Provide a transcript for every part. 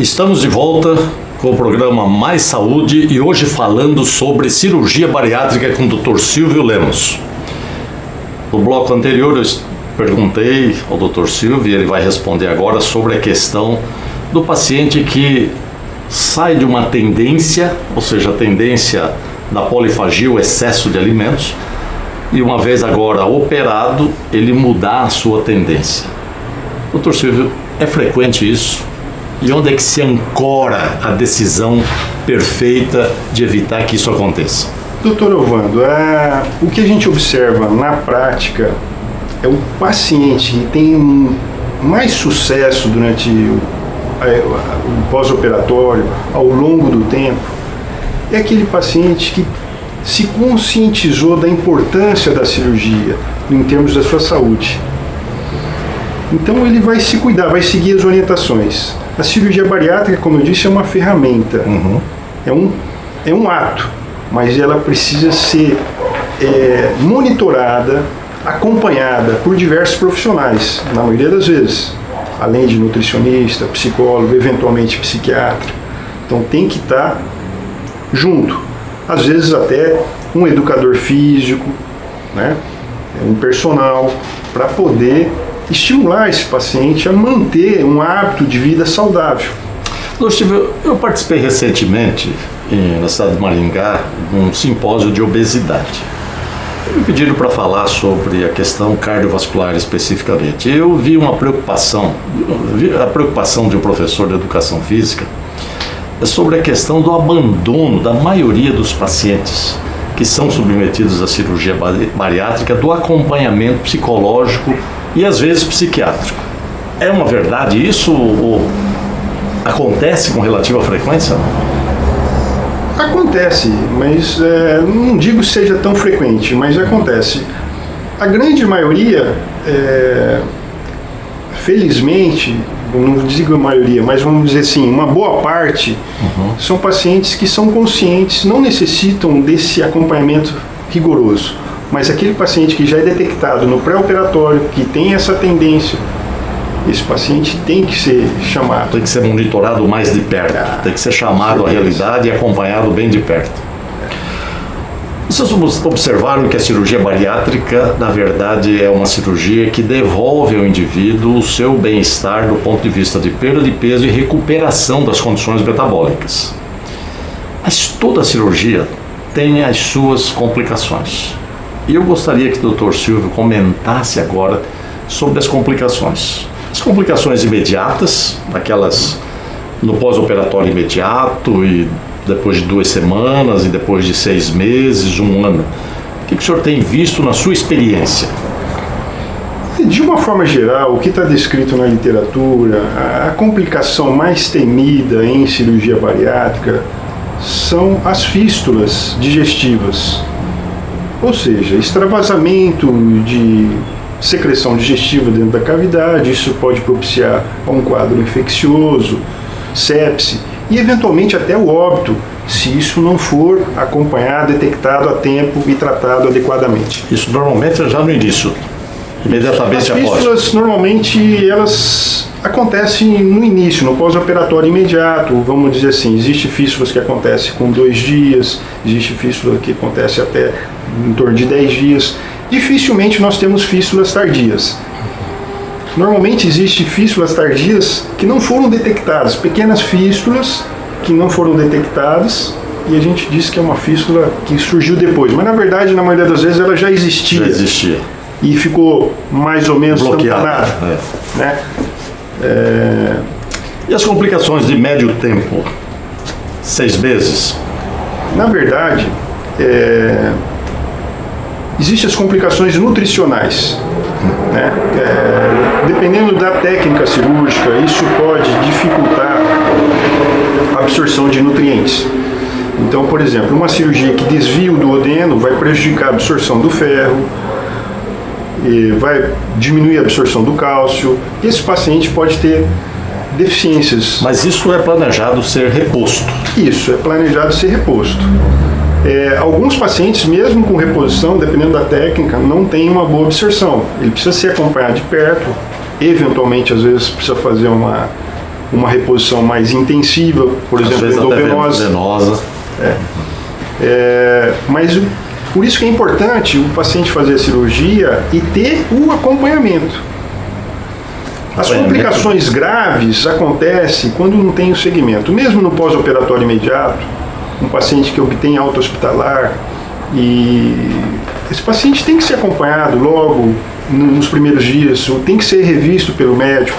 Estamos de volta com o programa Mais Saúde e hoje falando sobre cirurgia bariátrica com o Dr. Silvio Lemos. No bloco anterior eu perguntei ao Dr. Silvio e ele vai responder agora sobre a questão do paciente que sai de uma tendência, ou seja, a tendência da polifagia, o excesso de alimentos, e uma vez agora operado, ele mudar a sua tendência. Dr. Silvio, é frequente isso? E onde é que se ancora a decisão perfeita de evitar que isso aconteça? Doutor Ovando, o que a gente observa na prática é o paciente que tem mais sucesso durante o pós-operatório, ao longo do tempo, é aquele paciente que se conscientizou da importância da cirurgia em termos da sua saúde. Então ele vai se cuidar, vai seguir as orientações. A cirurgia bariátrica, como eu disse, é uma ferramenta, é um ato, mas ela precisa ser monitorada, acompanhada por diversos profissionais, na maioria das vezes, além de nutricionista, psicólogo, eventualmente psiquiatra. Então tem que estar junto, às vezes até um educador físico, né? Um personal, para poder estimular esse paciente a manter um hábito de vida saudável. Eu participei recentemente, na cidade de Maringá, de um simpósio de obesidade. Me pediram para falar sobre a questão cardiovascular especificamente. Eu vi a preocupação de um professor de educação física sobre a questão do abandono da maioria dos pacientes que são submetidos à cirurgia bariátrica, do acompanhamento psicológico e às vezes psiquiátrico. É uma verdade isso ou acontece com relativa frequência? Acontece, mas não digo que seja tão frequente, mas acontece. A grande maioria, felizmente, não digo a maioria, mas vamos dizer assim, uma boa parte, são pacientes que são conscientes, não necessitam desse acompanhamento rigoroso. Mas aquele paciente que já é detectado no pré-operatório, que tem essa tendência, esse paciente tem que ser chamado. Tem que ser monitorado mais de perto, tem que ser chamado à realidade e acompanhado bem de perto. Vocês observaram que a cirurgia bariátrica, na verdade, é uma cirurgia que devolve ao indivíduo o seu bem-estar do ponto de vista de perda de peso e recuperação das condições metabólicas. Mas toda cirurgia tem as suas complicações. E eu gostaria que o Dr. Silvio comentasse agora sobre as complicações. As complicações imediatas, aquelas no pós-operatório imediato e depois de 2 semanas e depois de 6 meses, 1 ano. O que o senhor tem visto na sua experiência? De uma forma geral, o que está descrito na literatura, a complicação mais temida em cirurgia bariátrica são as fístulas digestivas. Ou seja, extravasamento de secreção digestiva dentro da cavidade, isso pode propiciar um quadro infeccioso, sepse e eventualmente até o óbito, se isso não for acompanhado, detectado a tempo e tratado adequadamente. Isso normalmente é já no início, imediatamente após. As fístulas normalmente elas acontecem no início, no pós-operatório imediato, vamos dizer assim, existe fístulas que acontecem com 2 dias, existe fístula que acontece até em torno de 10 dias. Dificilmente nós temos fístulas tardias. Normalmente existem fístulas tardias que não foram detectadas, pequenas fístulas que não foram detectadas e a gente diz que é uma fístula que surgiu depois, mas na verdade na maioria das vezes ela já existia. Já existia. E ficou mais ou menos bloqueada. Né? E as complicações de médio tempo? 6 meses? Na verdade, existem as complicações nutricionais, né? Dependendo da técnica cirúrgica, isso pode dificultar a absorção de nutrientes. Então, por exemplo, uma cirurgia que desvia o duodeno vai prejudicar a absorção do ferro, vai diminuir a absorção do cálcio. Esse paciente pode ter deficiências. Mas isso é planejado ser reposto? Isso, é planejado ser reposto. Alguns pacientes, mesmo com reposição, dependendo da técnica, não têm uma boa absorção. Ele precisa ser acompanhado de perto, eventualmente, às vezes, precisa fazer uma reposição mais intensiva, por Às exemplo, vezes até endovenosa. venosa. Mas por isso que é importante o paciente fazer a cirurgia e ter o acompanhamento. As complicações graves acontecem quando não tem o segmento. Mesmo no pós-operatório imediato, um paciente que obtém alta hospitalar, e esse paciente tem que ser acompanhado logo nos primeiros dias, ou tem que ser revisto pelo médico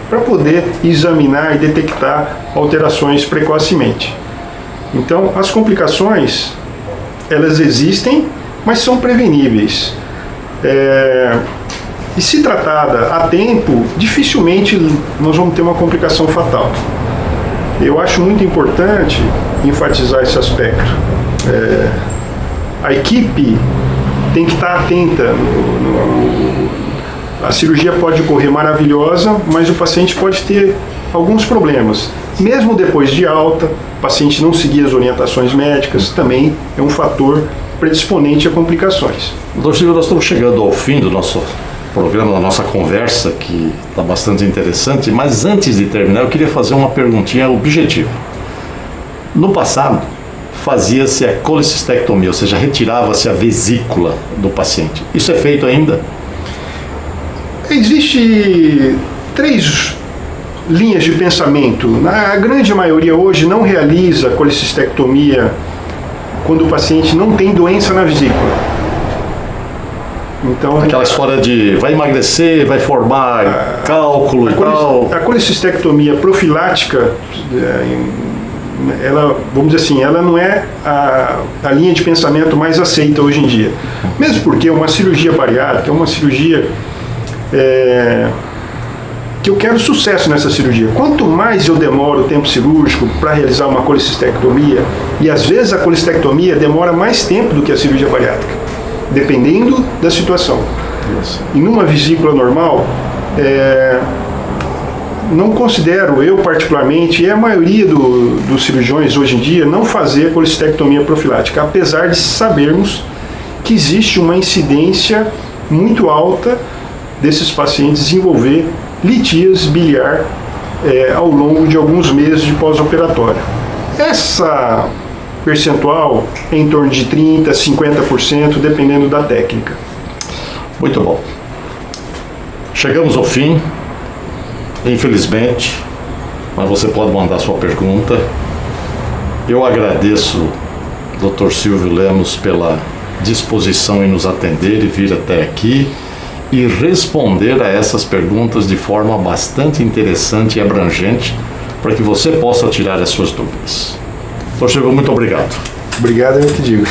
para poder examinar e detectar alterações precocemente. Então, as complicações, elas existem, mas são preveníveis. E se tratada a tempo, dificilmente nós vamos ter uma complicação fatal. Eu acho muito importante enfatizar esse aspecto. A equipe tem que estar atenta. A cirurgia pode correr maravilhosa, mas o paciente pode ter alguns problemas. Mesmo depois de alta, o paciente não seguir as orientações médicas também é um fator predisponente a complicações. Doutor Silvio, nós estamos chegando ao fim do nosso programa, da nossa conversa, que está bastante interessante, mas antes de terminar eu queria fazer uma perguntinha objetiva. No passado, fazia-se a colecistectomia, ou seja, retirava-se a vesícula do paciente. Isso é feito ainda? Existe 3 linhas de pensamento. A grande maioria hoje não realiza colecistectomia quando o paciente não tem doença na vesícula. Então, aquela história de vai emagrecer, vai formar cálculo e tal. A colecistectomia profilática, ela, vamos dizer assim, ela não é a linha de pensamento mais aceita hoje em dia. Mesmo porque uma cirurgia bariátrica é uma cirurgia que eu quero sucesso nessa cirurgia. Quanto mais eu demoro o tempo cirúrgico para realizar uma colecistectomia, e às vezes a colecistectomia demora mais tempo do que a cirurgia bariátrica, dependendo da situação. E numa vesícula normal, não considero, eu particularmente, e a maioria dos cirurgiões hoje em dia, não fazer colecistectomia profilática, apesar de sabermos que existe uma incidência muito alta desses pacientes desenvolver litíase biliar ao longo de alguns meses de pós-operatório. Essa percentual é em torno de 30%, 50%, dependendo da técnica. Muito bom. Chegamos ao fim, infelizmente, mas você pode mandar sua pergunta. Eu agradeço, Dr. Silvio Lemos, pela disposição em nos atender e vir até aqui e responder a essas perguntas de forma bastante interessante e abrangente, para que você possa tirar as suas dúvidas. Dr. Silvio, muito obrigado. Obrigado, eu que digo.